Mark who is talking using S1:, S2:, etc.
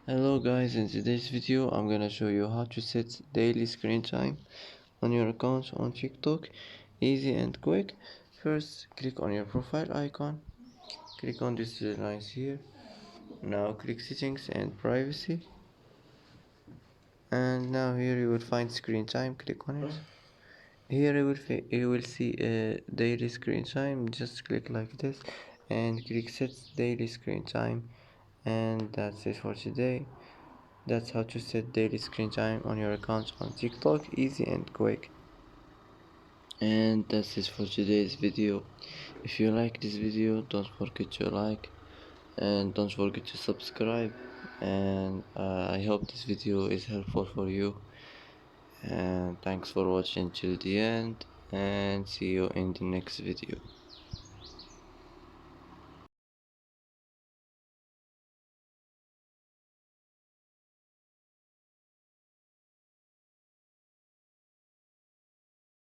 S1: Hello guys, in today's video I'm gonna show you how to set daily screen time on your account on TikTok. Easy and quick. First click on your profile icon, click on these lines here. Now click settings and privacy, and now here you will find screen time. Click on it. Here you will see daily screen time. Just click like this and click set daily screen time, and that's it for today. That's how to set daily screen time on your account on TikTok, easy and quick. And that's it for today's video. If you like this video, don't forget to like and don't forget to subscribe. And I hope this video is helpful for you. And thanks for watching till the end, and see you in the next video.